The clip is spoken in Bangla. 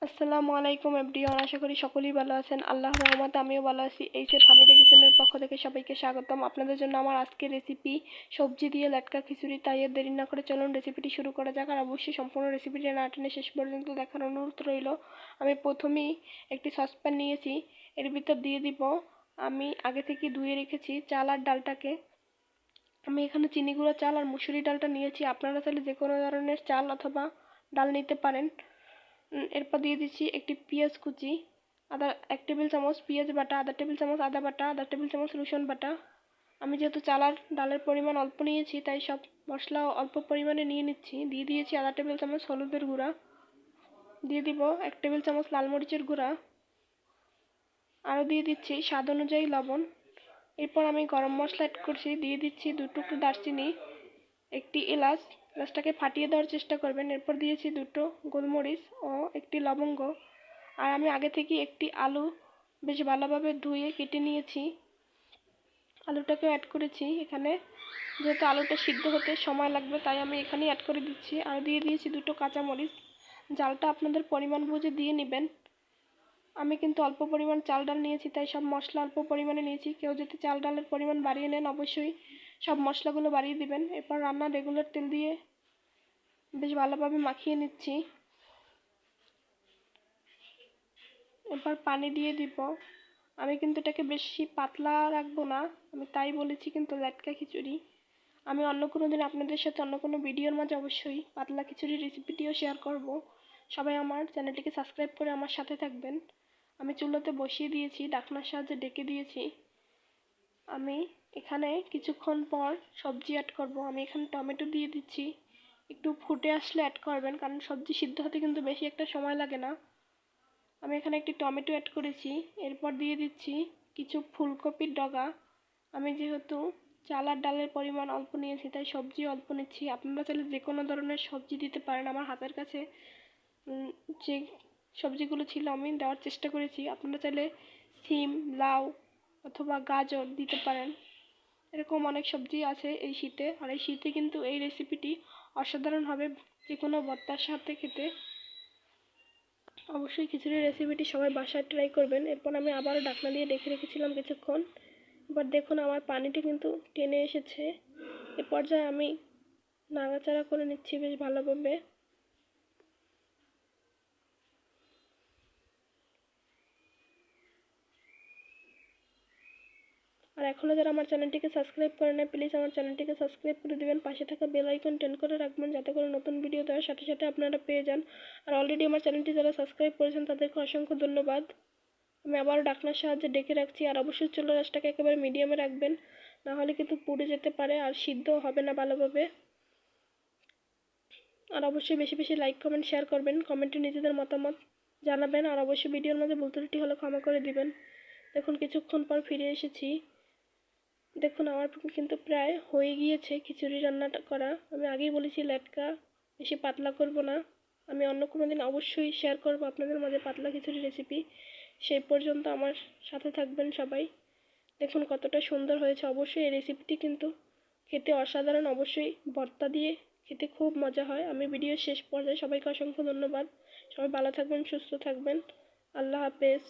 আসসালামু আলাইকুম এভরিওয়ান, আশা করি সকলেই ভালো আছেন। আল্লাহর রহমতে আমিও ভালো আছি। এইচএফ হামিদা কিচেনের পক্ষ থেকে সবাইকে স্বাগতম। আপনাদের জন্য আমার আজকের রেসিপি সবজি দিয়ে লাটকা খিচুড়ি। তাই আর দেরি না করে চলুন রেসিপিটি শুরু করা যাক। আর অবশ্যই সম্পূর্ণ রেসিপিটি না টেনে শেষ পর্যন্ত দেখার অনুরোধ রইল। আমি প্রথমেই একটি সসপ্যান নিয়েছি, এর ভিতর দিয়ে দিব আমি আগে থেকে ধুয়ে রেখেছি চাল আর ডালটাকে। আমি এখানে চিনি গুঁড়া চাল আর মুসুরি ডালটা নিয়েছি, আপনারা চাইলে যে কোনো ধরনের চাল অথবা ডাল নিতে পারেন। এরপর দিয়ে দিচ্ছি একটি পেঁয়াজ কুচি, আদা 1 টেবিল চামচ পেঁয়াজ বাটা, আধা টেবিল চামচ আদা বাটা, আধা টেবিল চামচ রসুন বাটা। আমি যেহেতু চাল আর ডালের পরিমাণ অল্প নিয়েছি তাই সব মশলা অল্প পরিমাণে নিয়ে নিচ্ছি। দিয়ে দিয়েছি আধা টেবিল চামচ হলুদের গুঁড়া, দিয়ে দিব 1 টেবিল চামচ লাল মরিচের গুঁড়া, আরও দিয়ে দিচ্ছি স্বাদ অনুযায়ী লবণ। এরপর আমি গরম মশলা অ্যাড করছি, দিয়ে দিচ্ছি 2 টুকরো দারচিনি, একটি এলাচটাকে ফাটিয়ে দেওয়ার চেষ্টা করবেন। এরপর দিয়েছি 2টো গোলমরিচ ও একটি লবঙ্গ। আর আমি আগে থেকে একটি আলু বেশ ভালোভাবে ধুয়ে কেটে নিয়েছি, আলুটাকে অ্যাড করেছি এখানে। যেহেতু আলুটা সিদ্ধ হতে সময় লাগবে তাই আমি এখানেই অ্যাড করে দিচ্ছি। আর দিয়ে দিয়েছি 2টো কাঁচামরিচ। জালটা আপনাদের পরিমাণ বুঝে দিয়ে নেবেন। আমি কিন্তু অল্প পরিমাণ চাল ডাল নিয়েছি তাই সব মশলা অল্প পরিমাণে নিয়েছি। কেউ যদি চাল ডালের পরিমাণ বাড়িয়ে নেন অবশ্যই সব মশলাগুলো বাড়িয়ে দিবেন। এরপর রান্নার রেগুলার তেল দিয়ে বেশ ভালোভাবে মাখিয়ে নিচ্ছি। এরপর পানি দিয়ে দিব। আমি কিন্তু এটাকে বেশি পাতলা রাখবো না, আমি তাই বলেছি কিন্তু লাটকা খিচুড়ি। আমি অন্য কোনো দিন আপনাদের সাথে অন্য কোনো ভিডিওর মাঝে অবশ্যই পাতলা খিচুড়ির রেসিপিটিও শেয়ার করব। সবাই আমার চ্যানেলটিকে সাবস্ক্রাইব করে আমার সাথে থাকবেন। আমি চুলোতে বসিয়ে দিয়েছি, ঢাকনার সাহায্যে ঢেকে দিয়েছি। আমি এখানে কিছুক্ষণ পর সবজি অ্যাড করব। আমি এখানে টমেটো দিয়ে দিচ্ছি, একটু ফুটে আসলে অ্যাড করবেন কারণ সবজি সিদ্ধ হতে কিন্তু বেশি একটা সময় লাগে না। আমি এখানে একটি টমেটো অ্যাড করেছি। এরপর দিয়ে দিচ্ছি কিছু ফুলকপির ডগা। আমি যেহেতু চাল আর ডালের পরিমাণ অল্প নিয়েছি তাই সবজি অল্প নিচ্ছি। আপনারা চাইলে যে কোনো ধরনের সবজি দিতে পারেন। আমার হাতের কাছে যে সবজিগুলো ছিল আমি দেওয়ার চেষ্টা করেছি। আপনারা চাইলে সিম, লাউ অথবা গাজর দিতে পারেন। এরকম অনেক সবজি আছে এই শীতে, আর এই শীতে কিন্তু এই রেসিপিটি অসাধারণ হবে যে কোনো ভর্তার সাথে খেতে। অবশ্যই খিচুড়ির রেসিপিটি সবাই বাসায় ট্রাই করবেন। এরপর আমি আবারও ঢাকনা দিয়ে ঢেকে রেখেছিলাম কিছুক্ষণ। এবার দেখুন আমার পানিটা কিন্তু টেনে এসেছে। এ পর্যায়ে আমি নাড়াচাড়া করে নিচ্ছি বেশ ভালোভাবে। আর এখনও যারা আমার চ্যানেলটিকে সাবস্ক্রাইব করে নেয় প্লিজ আমার চ্যানেলটিকে সাবস্ক্রাইব করে দেবেন, পাশে থাকা বেল আইকন টেন করে রাখবেন যাতে করে নতুন ভিডিও দেওয়ার সাথে সাথে আপনারা পেয়ে যান। আর অলরেডি আমার চ্যানেলটি যারা সাবস্ক্রাইব করেছেন তাদেরকে অসংখ্য ধন্যবাদ। আমি আবারও ঢাকনার সাহায্যে ঢেকে রাখছি। আর অবশ্যই চুলার আঁচটাকে একেবারে মিডিয়ামে রাখবেন, নাহলে কিন্তু পুড়ে যেতে পারে আর সিদ্ধ হবে না ভালোভাবে। আর অবশ্যই বেশি বেশি লাইক কমেন্ট শেয়ার করবেন, কমেন্টে নিজেদের মতামত জানাবেন। আর অবশ্যই ভিডিওর মধ্যে ভুল ত্রুটি হলে ক্ষমা করে দিবেন। দেখুন কিছুক্ষণ পর ফিরে এসেছি। দেখুন আমার কিন্তু প্রায় হয়ে গিয়েছে খিচুড়ি রান্নাটা করা। আমি আগেই বলেছি লাটকা বেশি পাতলা করব না। আমি অন্য কোনো দিন অবশ্যই শেয়ার করব আপনাদের মাঝে পাতলা খিচুড়ি রেসিপি। সেই পর্যন্ত আমার সাথে থাকবেন সবাই। দেখুন কতটা সুন্দর হয়েছে। অবশ্যই এই রেসিপিটি কিন্তু খেতে অসাধারণ, অবশ্যই ভর্তা দিয়ে খেতে খুব মজা হয়। আমি ভিডিওর শেষ পর্যায়ে সবাইকে অসংখ্য ধন্যবাদ। সবাই ভালো থাকবেন, সুস্থ থাকবেন। আল্লাহ হাফেজ।